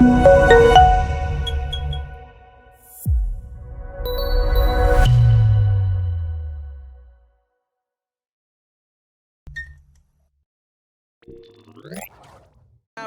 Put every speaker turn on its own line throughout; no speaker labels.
Now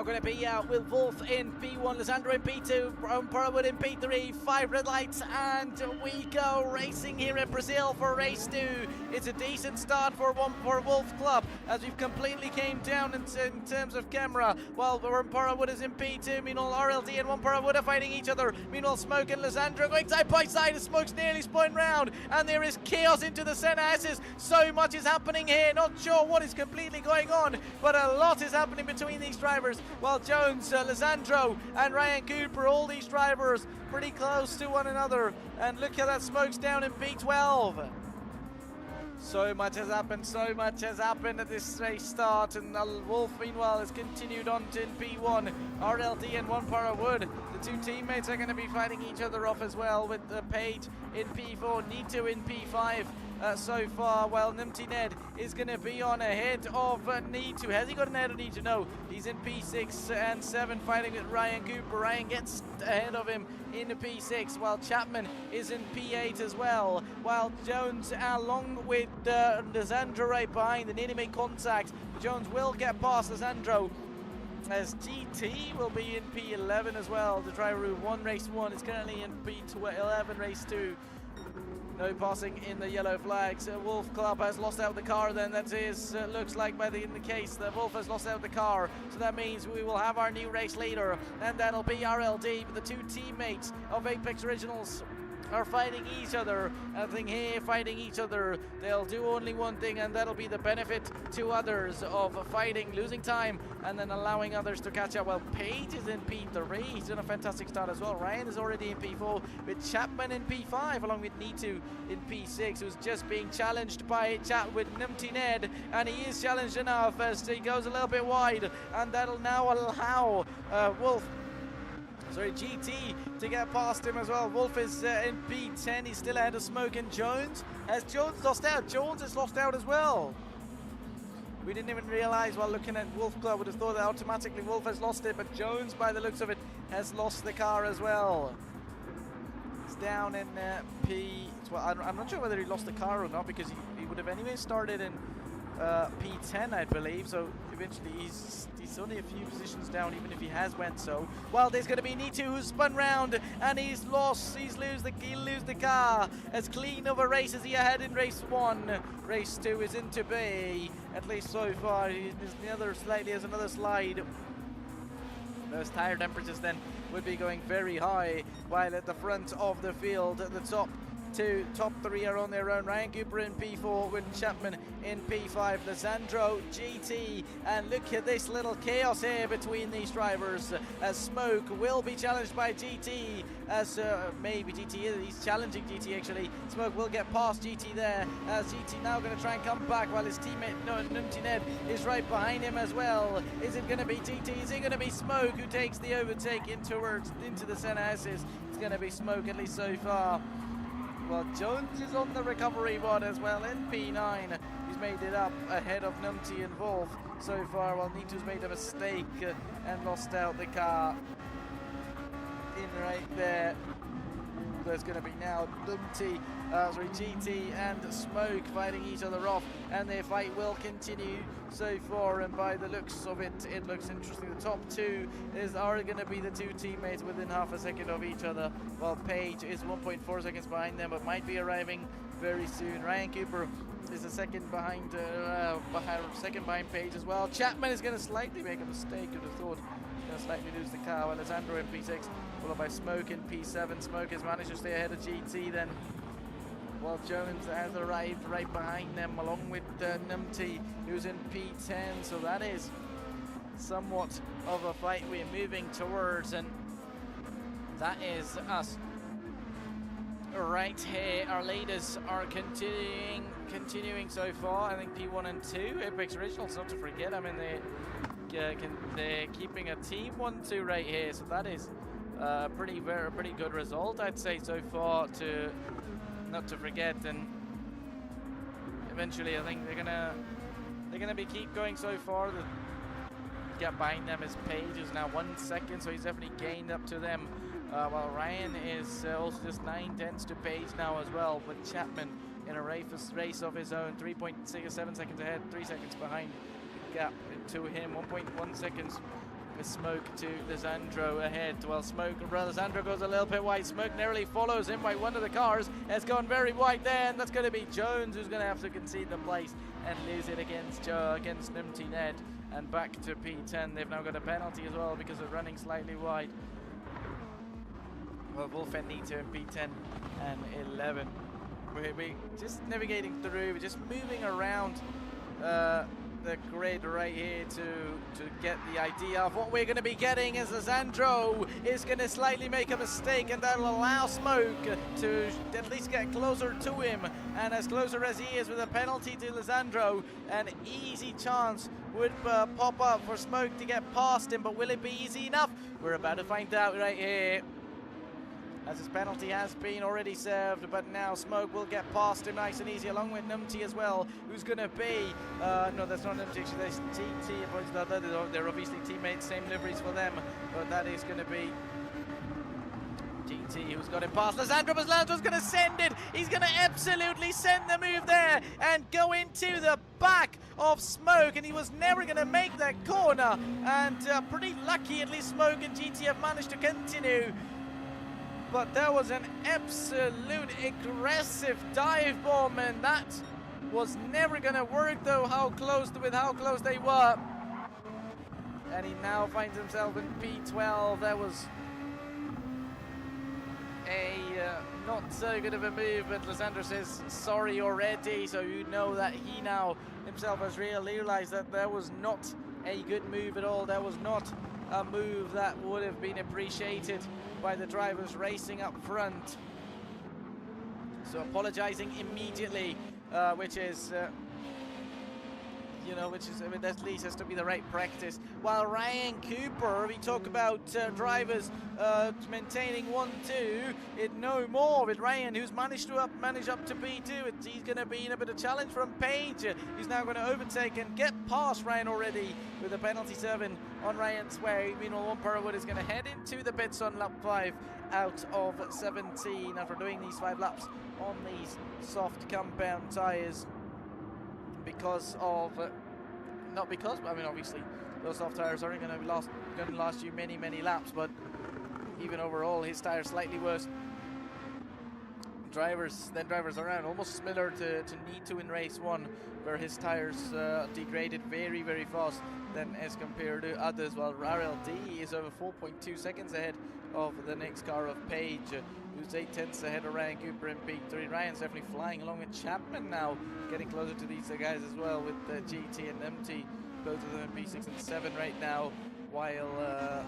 going to be with Wolf in P1, Lissandro in P2, Parawood in P3, 5 red lights, and we go racing here in Brazil for race 2. It's a decent start for Wolf Club, as we've completely came down in terms of camera, while Parawood is in P2, meanwhile RLD and Parawood are fighting each other, meanwhile Smoke and Lissandro going side by side, and Smoke's nearly spun round, and there is chaos into the center asses. So much is happening here, not sure what is completely going on, but a lot is happening between these drivers. Well, Jones, Lissandro and Ryan Cooper, all these drivers pretty close to one another. And look how that Smoke's down in P12. So much has happened at this race start, and Wolf meanwhile has continued on to P1. RLD and Parawood, the two teammates are going to be fighting each other off as well, with Page in P4, Nito in P5 so far, while Numpty Ned is going to be on ahead of Nito. Has he got an head of Nito? No, he's in P6 and 7 fighting with Ryan Cooper. Ryan gets ahead of him in P6, while Chapman is in P8 as well, while Jones along with Lissandro right behind, they nearly make contact. Jones will get past Lissandro, as GT will be in P11 as well. The driver who won race 1 is currently in P11 race 2. No passing in the yellow flags. Wolf Club has lost out the car then. That is, looks like in the case that Wolf has lost out the car. So that means we will have our new race leader, and that'll be RLD. But the two teammates of Apex Originals are fighting each other. I think here fighting each other, they'll do only one thing, and that'll be the benefit to others of fighting, losing time, and then allowing others to catch up. Well, Page is in P3, he's done a fantastic start as well. Ryan is already in P4, with Chapman in P5, along with Nitu in P6, who's just being challenged by with Numpty Ned, and he is challenged enough as he goes a little bit wide, and that'll now allow GT to get past him as well. Wolf is in P10, he's still ahead of Smoke and Jones. Has Jones lost out? Jones has lost out as well. We didn't even realize while looking at Wolf Club, would have thought that automatically Wolf has lost it, but Jones, by the looks of it, has lost the car as well. He's down in P12. I'm not sure whether he lost the car or not, because he would have anyway started in P10, I believe, so eventually he's only a few positions down, even if he has went so. Well, there's going to be Nitu, who's spun round, and he's lost. He'll lose the car. As clean of a race as he had in race 1. Race 2 is into B, at least so far. There's another slide. Those tire temperatures then would be going very high, while at the front of the field, the top 3 are on their own. Ryan Cooper in P4 with Chapman in P5, Lissandro, GT, and look at this little chaos here between these drivers, as Smoke will be challenged by GT, as maybe GT, he's challenging GT actually. Smoke will get past GT there, as GT now going to try and come back, while his teammate Numpty Ned is right behind him as well. Is it going to be GT? Is it going to be Smoke who takes the overtake into the center asses? It's going to be Smoke, at least so far. Well, Jones is on the recovery board as well in P9. He's made it up ahead of Numpty and Wolf so far, while Nitu's made a mistake and lost out the car in right there. There's going to be now GT and Smoke fighting each other off, and their fight will continue so far, and by the looks of it, it looks interesting. The top 2 are going to be the 2 teammates within half a second of each other, while Page is 1.4 seconds behind them, but might be arriving very soon. Ryan Cooper is a second behind Page as well. Chapman is going to slightly make a mistake, would have thought. Going to slightly lose the car, while Lissandro in P6, followed by Smoke in P7. Smoke has managed to stay ahead of GT then, while Jones has arrived right behind them, along with Numpty, who's in P10. So that is somewhat of a fight we're moving towards, and that is us right here. Our leaders are continuing so far. I think P1 and 2, Apex Originals, not to forget. I mean, they're keeping a team 1-2 right here, so that is a pretty good result, I'd say, so far, to not to forget. And eventually I think they're gonna keep going so far. The gap behind them is Page, who's now 1 second, so he's definitely gained up to them. While Ryan is also just 9/10 to Page now as well, but Chapman in a race of his own, 3.7 seconds ahead, 3 seconds behind the gap to him, 1.1 seconds with Smoke to Lisandro ahead. Well, Lisandro goes a little bit wide. Smoke narrowly follows him by one of the cars. Has gone very wide there, and that's going to be Jones who's going to have to concede the place and lose it against Numpty Ned. And back to P10. They've now got a penalty as well because of running slightly wide. Well, Wolf and Nito in P10 and 11. We're just navigating through, we're just moving around the grid right here to get the idea of what we're going to be getting, as Lisandro is going to slightly make a mistake, and that'll allow Smoke to at least get closer to him. And as closer as he is with a penalty to Lisandro, an easy chance would pop up for Smoke to get past him, but will it be easy enough? We're about to find out right here, as his penalty has been already served, but now Smoke will get past him nice and easy, along with Numpty as well, who's going to be, no, that's not Numpty, actually, that's GT, they're obviously teammates, same liveries for them, but that is going to be GT who's got him past Lisandro, but Lisandro's going to send it, he's going to absolutely send the move there, and go into the back of Smoke, and he was never going to make that corner, and pretty lucky, at least Smoke and GT have managed to continue. But that was an absolute aggressive dive bomb, and that was never going to work, though, with how close they were. And he now finds himself in P12. That was a not so good of a move, but Lisandro says sorry already, so you know that he now himself has realized that that was not a good move at all. That was not a move that would have been appreciated by the drivers racing up front. So apologizing immediately, which is I mean, at least has to be the right practice. While Ryan Cooper, we talk about drivers maintaining 1-2, it no more with Ryan, who's managed up to P2. He's going to be in a bit of challenge from Page. He's now going to overtake and get past Ryan already with a penalty 7 on Ryan's way. Meanwhile, Parawood is going to head into the pits on lap 5 out of 17 after doing these 5 laps on these soft compound tyres. Because of, not because, I mean, obviously those soft tires aren't going to last you many laps, but even overall his tires slightly worse. Drivers around, almost similar to Nito in race 1, where his tires degraded very fast than as compared to others, while RLD is over 4.2 seconds ahead of the next car of Page, who's 8/10 ahead of Ryan Cooper in P3. Ryan's definitely flying along with Chapman now, getting closer to these guys as well, with GT and MT, both of them in P6 and 7 right now, while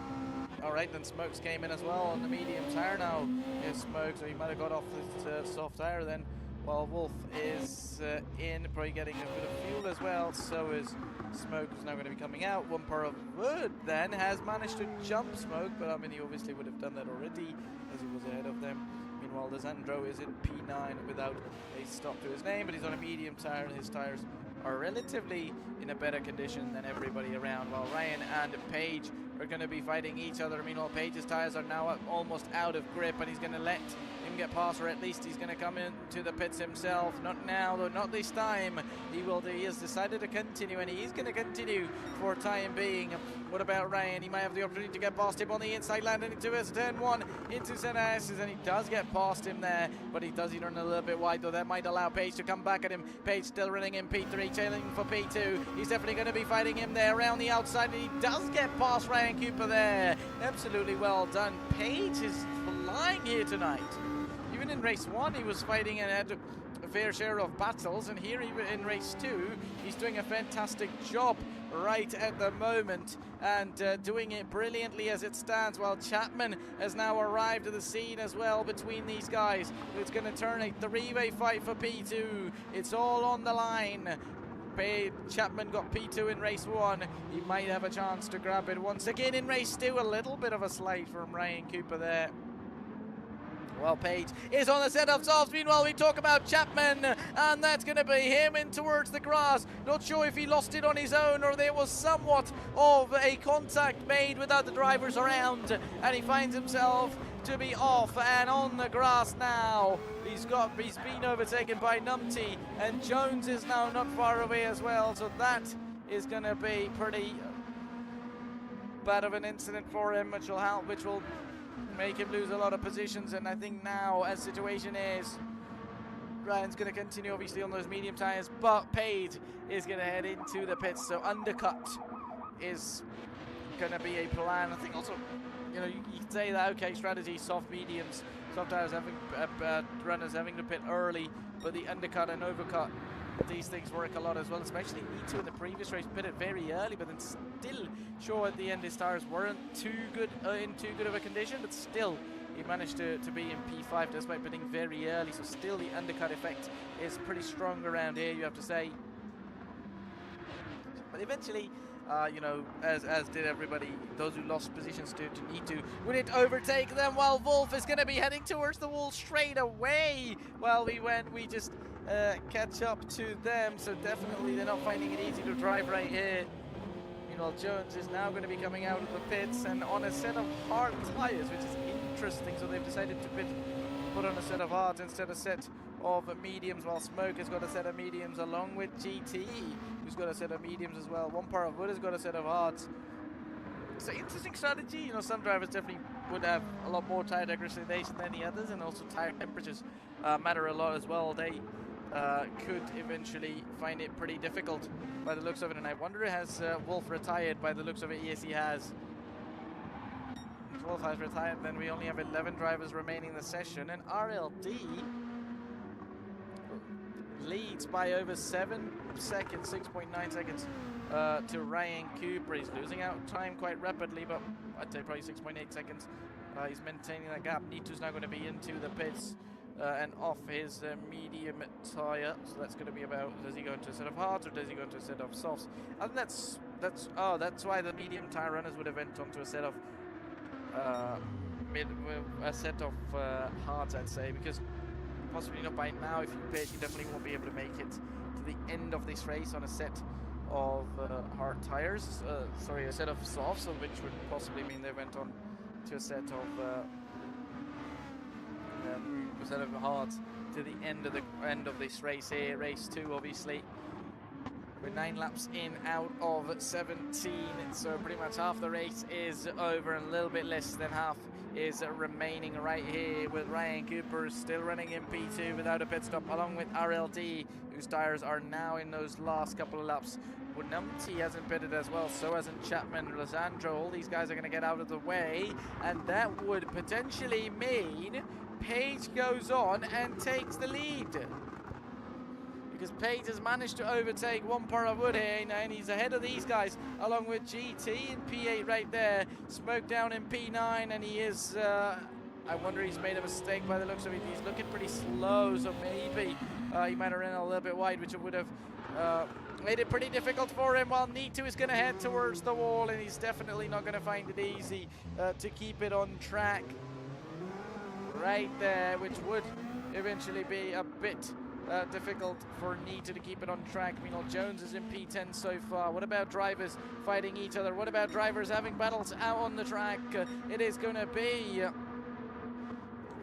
alright, then Smokes came in as well on the medium tire now. Here's Smoke, so he might have got off this soft tire then, while Wolf is in, probably getting a bit of fuel as well. So is Smoke, who's now going to be coming out. Parawood then has managed to jump Smoke, but I mean, he obviously would have done that already as he was ahead of them. Meanwhile, Lisandro is in P9 without a stop to his name, but he's on a medium tire, and his tires are relatively in a better condition than everybody around, while Ryan and Page are going to be fighting each other. Meanwhile, Page's tires are now almost out of grip, and he's going to let him get past, or at least he's going to come into the pits himself. Not now, though, not this time. He has decided to continue, and he's going to continue for time being. What about Ryan? He might have the opportunity to get past him on the inside, landing into his turn 1 into St. S's, and he does get past him there, but he run a little bit wide, though. That might allow Page to come back at him. Page still running in P3, trailing for P2. He's definitely going to be fighting him there around the outside, and he does get past Ryan Cooper there. Absolutely well done. Page is flying here tonight. Even in race 1, he was fighting and had a fair share of battles, and here even in race 2, he's doing a fantastic job right at the moment, and doing it brilliantly as it stands, while Chapman has now arrived at the scene as well between these guys. It's going to turn a 3-way fight for P2. It's all on the line. Chapman got P2 in race 1. He might have a chance to grab it once again in race 2. A little bit of a slide from Ryan Cooper there. Well, Page is on the set of softs. Meanwhile, we talk about Chapman, and that's going to be him in towards the grass. Not sure if he lost it on his own or there was somewhat of a contact made without the drivers around, and he finds himself to be off and on the grass now. He's been overtaken by Numpty, and Jones is now not far away as well, so that is going to be pretty bad of an incident for him, which will make him lose a lot of positions. And I think now, as situation is, Ryan's going to continue obviously on those medium tyres, but Page is going to head into the pits, so undercut is going to be a plan. I think also, you know, you can say that, okay, strategy, soft mediums, soft tyres having runners having to pit early, but the undercut and overcut, these things work a lot as well, especially E2 in the previous race pitted very early, but then still sure at the end his tires weren't too good in too good of a condition, but still he managed to be in P5 despite pitting very early, so still the undercut effect is pretty strong around here, you have to say. But eventually, you know, as did everybody, those who lost positions to E2 wouldn't overtake them, while Wolf is going to be heading towards the wall straight away. While we just catch up to them, so definitely they're not finding it easy to drive right here. Meanwhile, Jones is now going to be coming out of the pits and on a set of hard tyres, which is interesting. So they've decided to put on a set of hards instead of a set of mediums, while Smoke has got a set of mediums along with GT, who's got a set of mediums as well. One Par of Wood has got a set of hards. It's an interesting strategy. You know, some drivers definitely would have a lot more tire degradation than the others, and also tire temperatures matter a lot as well. They could eventually find it pretty difficult by the looks of it, and I wonder, has Wolf retired? By the looks of it, yes, he has. If Wolf has retired, then we only have 11 drivers remaining in the session, and RLD leads by over 7 seconds, 6.9 seconds to Ryan Cooper. He's losing out time quite rapidly, but I'd say probably 6.8 seconds. He's maintaining that gap. Nitu's now going to be into the pits and off his medium tyre, so that's going to be about, does he go into a set of hards or does he go into a set of softs? I think that's why the medium tyre runners would have went onto a set of hards, I'd say, because possibly not by now. If you pit, you definitely won't be able to make it to the end of this race on a set of hard tyres, sorry, a set of softs, which would possibly mean they went on to a set of hards to the end of this race here, race 2 obviously. We're 9 laps in out of 17, so pretty much half the race is over and a little bit less than half is remaining right here, with Ryan Cooper still running in P2 without a pit stop, along with RLD, whose tires are now in those last couple of laps. Numpty hasn't pitted as well, so hasn't Chapman, Losandro. All these guys are going to get out of the way, and that would potentially mean Page goes on and takes the lead, because Page has managed to overtake One Par of Wood here, and he's ahead of these guys, along with GT in P8 right there, Smoke down in P9, and he is, I wonder, he's made a mistake by the looks of it. He's looking pretty slow, so maybe he might have run a little bit wide, which would have made it pretty difficult for him, while Nitu is going to head towards the wall, and he's definitely not going to find it easy to keep it on track right there, which would eventually be a bit difficult for Nitu to keep it on track. Meanwhile, Jones is in P10 so far. What about drivers fighting each other? What about drivers having battles out on the track? It is going to be...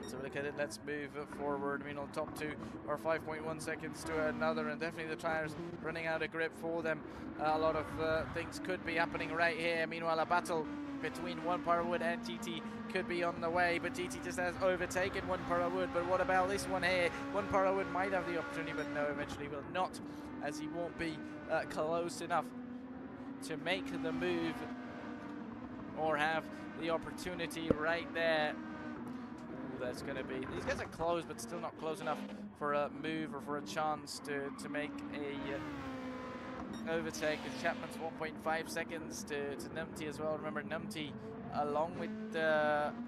So look at it, let's move forward. Meanwhile, top 2 are 5.1 seconds to another, and definitely the tires running out of grip for them. A lot of things could be happening right here. Meanwhile, a battle between One Par of Wood and GT could be on the way, but GT just has overtaken One Par of Wood. But what about this one here? One Par of Wood might have the opportunity, but no, eventually will not, as he won't be close enough to make the move or have the opportunity right there. That's going to be, these guys are close, but still not close enough for a move or for a chance to make a overtake. Chapman's 1.5 seconds to Numpty as well. Remember, Numpty, along with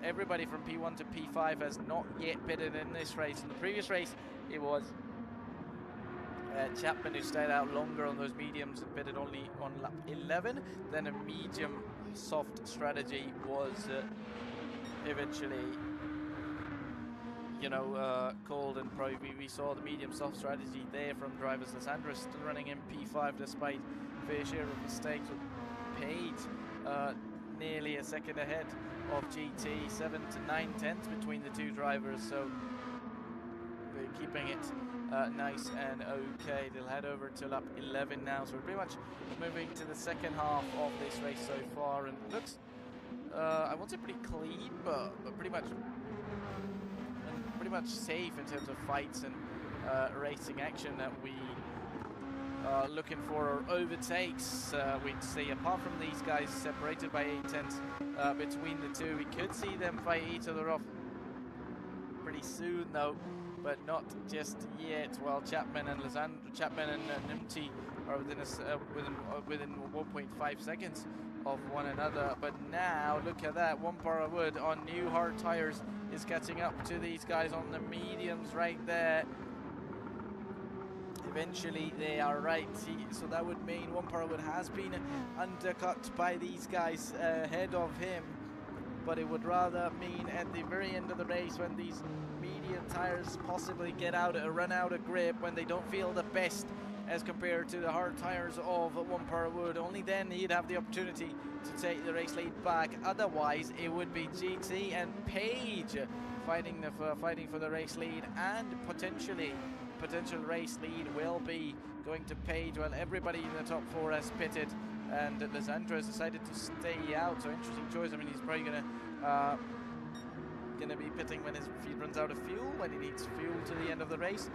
everybody from P1 to P5, has not yet pitted in this race. In the previous race, it was Chapman who stayed out longer on those mediums and pitted only on lap 11. Then a medium soft strategy was eventually you know, called, and probably we saw the medium soft strategy there from drivers. Lysandra still running in P5 despite fair share of mistakes, with Page nearly a second ahead of GT7 to 9/10 between the two drivers, so they're keeping it nice and okay. They'll head over to lap 11 now, so we're pretty much moving to the second half of this race so far, and looks I won't say pretty clean, but pretty much safe in terms of fights and racing action that we are looking for, or overtakes. We'd see, apart from these guys separated by 8/10 between the two, we could see them fight each other off pretty soon though, but not just yet. While Chapman and Nimti are within 1.5 seconds of one another. But now look at that, Wampara Wood on new hard tires is catching up to these guys on the mediums right there. Eventually they are right, so that would mean Wampara Wood has been undercut by these guys ahead of him, but it would rather mean at the very end of the race, when these medium tires possibly run out of grip, when they don't feel the best as compared to the hard tires of Wampara Wood, only then he'd have the opportunity to take the race lead back. Otherwise it would be GT and Page fighting for the race lead, and potential race lead will be going to Page, while everybody in the top four has pitted, and Lysandra has decided to stay out. So interesting choice. I mean, he's probably gonna be pitting when his feet runs out of fuel, when he needs fuel to the end of the race,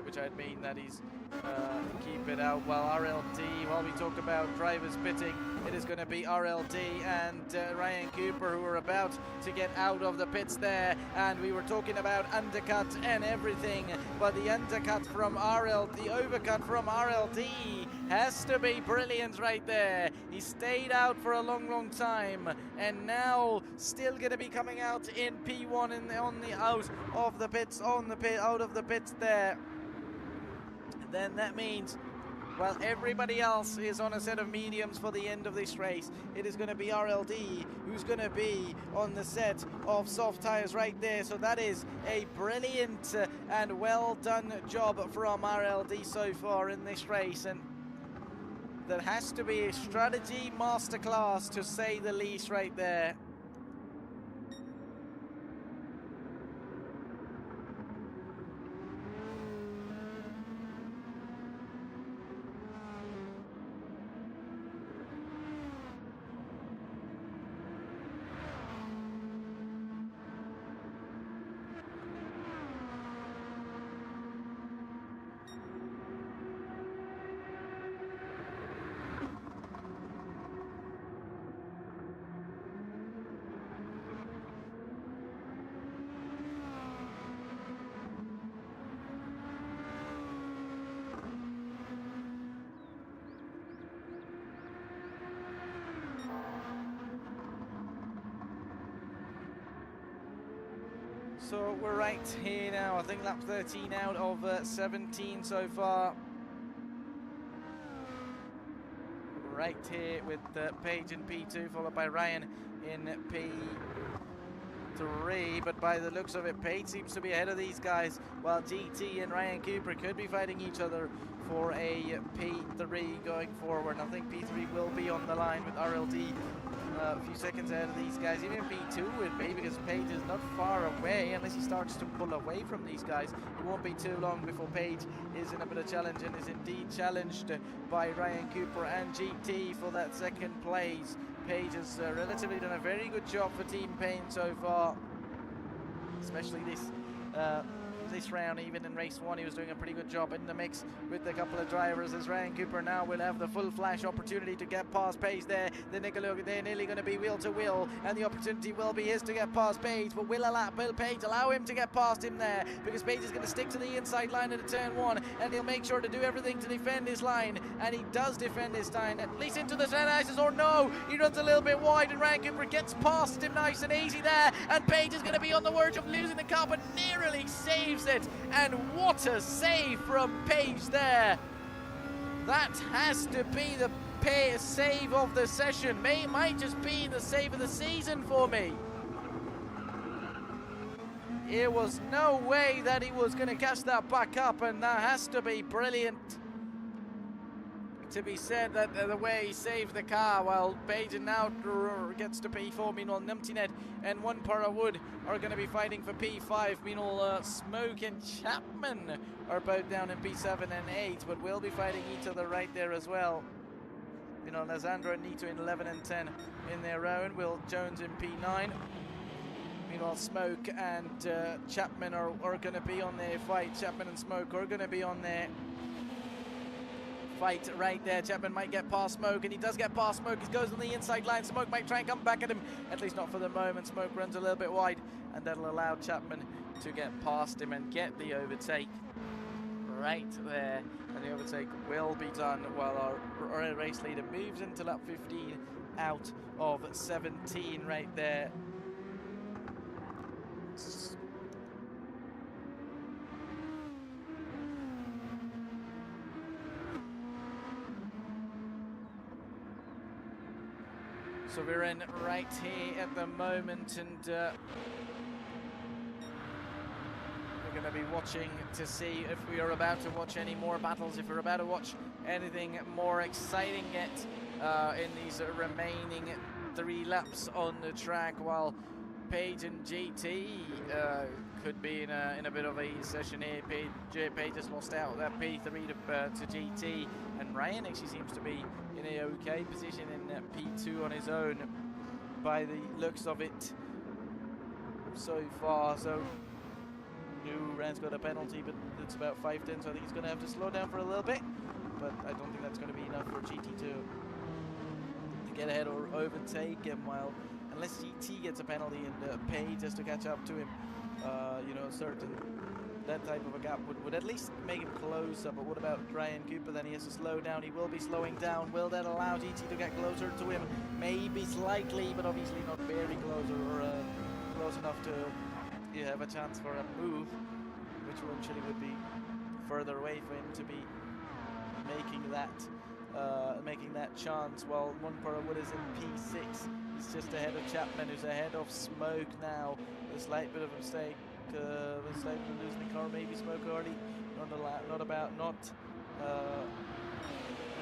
which I'd mean that he's keep it out. While we talk about drivers pitting, it is going to be RLD and Ryan Cooper who are about to get out of the pits there, and we were talking about undercut and everything, but the overcut from RLD has to be brilliant right there. He stayed out for a long time, and now still going to be coming out in P1 out of the pits there. Then that means, while everybody else is on a set of mediums for the end of this race, it is going to be RLD who's going to be on the set of soft tires right there. So that is a brilliant and well done job from RLD so far in this race, and that has to be a strategy masterclass to say the least right there. So we're right here now, I think lap 13 out of 17 so far. Right here with Page in P2, followed by Ryan in P3, but by the looks of it, Page seems to be ahead of these guys, while GT and Ryan Cooper could be fighting each other for a P3 going forward. I think P3 will be on the line with RLD a few seconds ahead of these guys. Even P2 would be, because Page is not far away. Unless he starts to pull away from these guys, it won't be too long before Page is in a bit of challenge, and is indeed challenged by Ryan Cooper and GT for that second place. Page has relatively done a very good job for Team Payne so far, especially this round. Even in race 1 he was doing a pretty good job in the mix with a couple of drivers, as Ryan Cooper now will have the full flash opportunity to get past Page there. They're nearly going to be wheel to wheel, and the opportunity will be his to get past Page, but will Page allow him to get past him there, because Page is going to stick to the inside line of the turn 1, and he'll make sure to do everything to defend his line, and he does defend his line, at least into the center ices, or no, he runs a little bit wide, and Ryan Cooper gets past him nice and easy there, and Page is going to be on the verge of losing the car, but nearly saves it. And what a save from Page there. That has to be the save of the session. Might just be the save of the season for me. There was no way that he was going to catch that back up, and that has to be brilliant to be said, that the way he saved the car. While Page now gets to P4, meanwhile Numptynet and One Para Wood are going to be fighting for P5. Meanwhile Smoke and Chapman are both down in P7 and 8, but will be fighting each other right there as well. You know, Lizandro and Nito in 11 and 10 in their own. Will Jones in P9. Meanwhile, Smoke and Chapman are going to be on their fight. Chapman and Smoke are going to be on their fight right there. Chapman might get past Smoke, and he does get past Smoke. He goes on the inside line. Smoke might try and come back at him, at least not for the moment. Smoke runs a little bit wide, and that'll allow Chapman to get past him and get the overtake right there. And the overtake will be done while our race leader moves into lap 15 out of 17 right there. So we're in right here at the moment, and we're going to be watching to see if we are about to watch any more battles, if we're about to watch anything more exciting yet in these remaining 3 laps on the track, while Page and GT could be in a bit of a session here. Page has lost out that P3 to GT, and Ryan actually seems to be in a okay position in P2 on his own by the looks of it so far. So Ryan's got a penalty, but it's about 5 tenths, so I think he's going to have to slow down for a little bit, but I don't think that's going to be enough for GT to get ahead or overtake him, while unless GT gets a penalty and Page has to catch up to him, you know, that type of a gap would at least make him closer. But what about Ryan Cooper then? He has to slow down. He will be slowing down. Will that allow GT to get closer to him? Maybe slightly, but obviously not very close, or close enough to have a chance for a move, which eventually would be further away for him to be making that chance. While One Para Wood is in P6. He's just ahead of Chapman, who's ahead of Smoke now. A slight bit of a mistake. Mistake for losing the car, maybe Smoke already not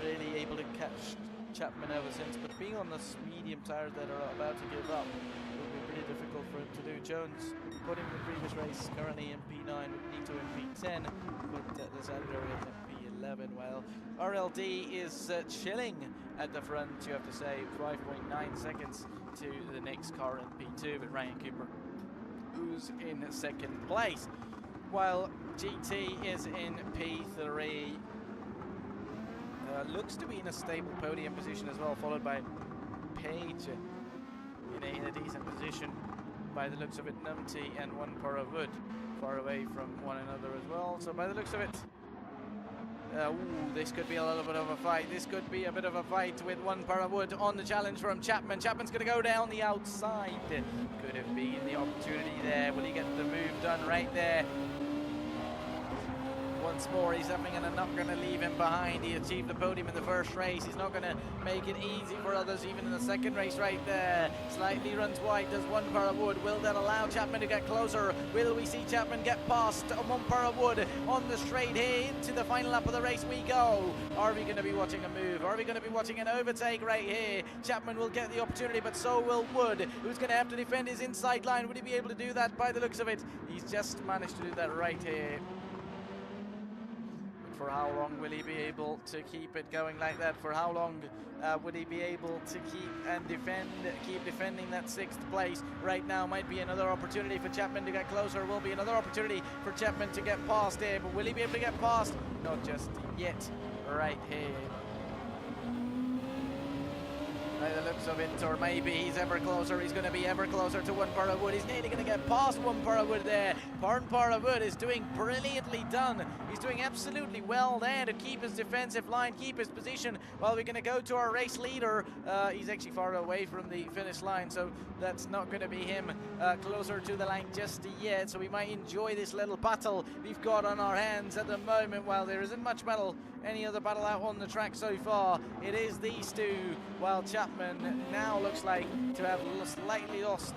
really able to catch Chapman ever since, but being on the medium tires that are about to give up will be pretty difficult for him to do. Jones put him in the previous race, currently in P9 with Nito in P10, but Lizandro in P11. Well, RLD is chilling at the front, you have to say, 5.9 seconds to the next car in P2, but Ryan Cooper, who's in second place, while GT is in P3. Looks to be in a stable podium position as well, followed by Page in a decent position by the looks of it. Numpty and One Para Wood far away from one another as well. So by the looks of it, this could be a little bit of a fight. This could be a bit of a fight with One Para Wood on the challenge from Chapman. Chapman's going to go down the outside. Could have been the opportunity there. Will he get the move done right there? Once more, he's having and not going to leave him behind. He achieved the podium in the first race. He's not going to make it easy for others, even in the second race right there. Slightly runs wide, does One Para Wood. Will that allow Chapman to get closer? Will we see Chapman get past One Para Wood on the straight here? Into the final lap of the race we go. Are we going to be watching a move? Are we going to be watching an overtake right here? Chapman will get the opportunity, but so will Wood, who's going to have to defend his inside line. Would he be able to do that? By the looks of it, he's just managed to do that right here. For how long will he be able to keep it going like that? For how long would he be able to keep defending that 6th place? Right now might be another opportunity for Chapman to get closer. Will be another opportunity for Chapman to get past here, but will he be able to get past? Not just yet, right here. By the looks of it, or maybe he's ever closer. He's going to be ever closer to One Para Wood. He's nearly going to get past One Para Wood there. One Para Wood is doing brilliantly done. He's doing absolutely well there to keep his defensive line, keep his position. While we're going to go to our race leader. He's actually far away from the finish line, so that's not going to be him closer to the line just yet. So we might enjoy this little battle we've got on our hands at the moment. While there isn't much battle, any other battle out on the track so far, it is these two. While Chapman now looks like to have slightly lost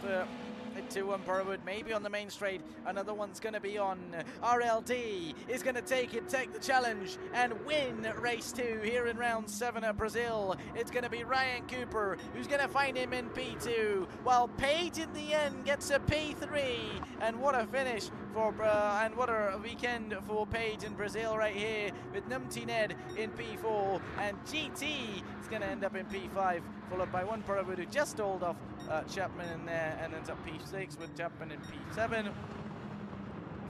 to Parawood, maybe on the main straight. Another one's going to be on. RLD is going to take the challenge, and win race 2 here in round 7 at Brazil. It's going to be Ryan Cooper who's going to find him in P2, while Page in the end gets a P3. And what a finish for and what a weekend for Page in Brazil right here, with Numpty Ned in P4, and GT is going to end up in P5, followed by Parawood who just stalled off Chapman in there and ends up P6, with Chapman in P7,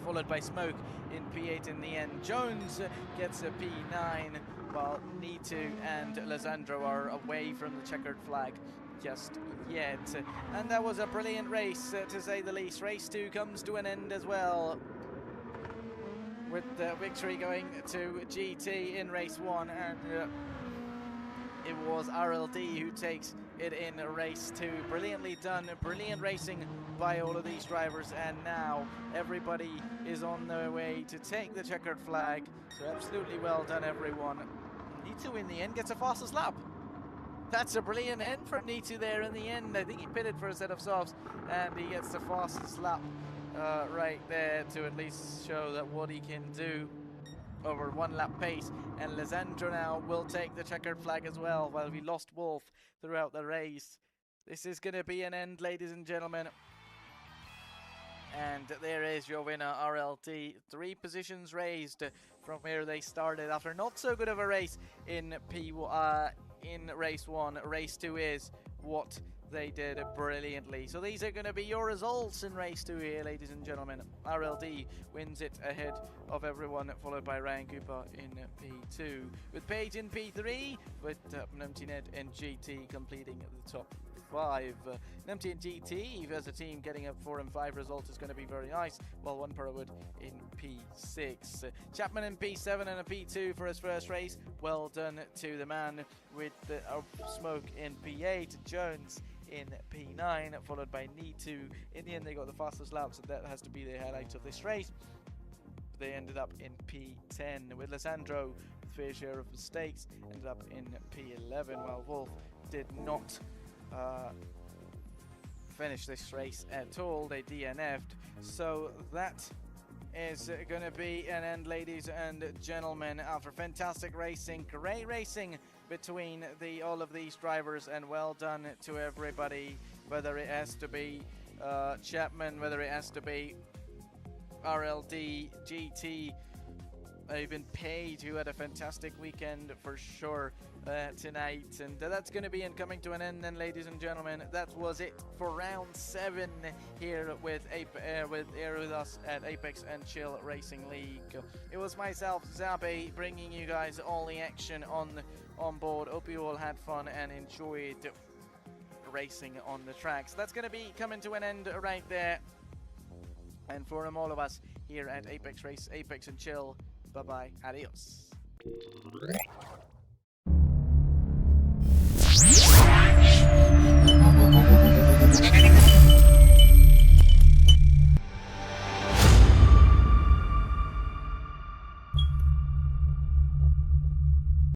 followed by Smoke in P8 in the end. Jones gets a P9, while Nitu and Lizandro are away from the checkered flag just yet. And that was a brilliant race, to say the least. Race 2 comes to an end as well, with the victory going to GT in race 1, and it was RLD who takes it in race 2. Brilliantly done, brilliant racing by all of these drivers, and now everybody is on their way to take the checkered flag. So absolutely well done, everyone. Nitu in the end gets a fastest lap. That's a brilliant end from Nitu there in the end. I think he pitted for a set of softs, and he gets the fastest lap right there to at least show that what he can do over 1 lap pace. And Lizandro now will take the checkered flag as well, while we lost Wolf throughout the race. This is going to be an end, ladies and gentlemen. And there is your winner, RLD. 3 positions raised from where they started after not so good of a race in race 1. Race 2 is what they did brilliantly. So these are going to be your results in race 2 here, ladies and gentlemen. RLD wins it ahead of everyone, followed by Ryan Cooper in P2, with Page in P3, with Numpty Ned and GT completing the top 5. Numpty and GT as a team getting a 4 and 5 result is going to be very nice, while Parawood in P6. Chapman in P7 and a P2 for his first race. Well done to the man with the Smoke in P8. Jones in P9, followed by Nitu. In the end, they got the fastest laps, and that has to be the highlight of this race. They ended up in P10, with Lizandro with fair share of mistakes, ended up in P11, while Wolf did not finish this race at all. They DNF'd. So that is going to be an end, ladies and gentlemen, after fantastic racing, great racing between all of these drivers, and well done to everybody, whether it has to be Chapman, whether it has to be RLD, GT, even Page, who had a fantastic weekend for sure tonight. And that's going to be coming to an end then, ladies and gentlemen. That was it for round 7 here with us at Apex and Chill Racing League. It was myself, Zabe, bringing you guys all the action on board. Hope you all had fun and enjoyed racing on the tracks. That's going to be coming to an end right there. And from all of us here at Apex and Chill, bye-bye, adios.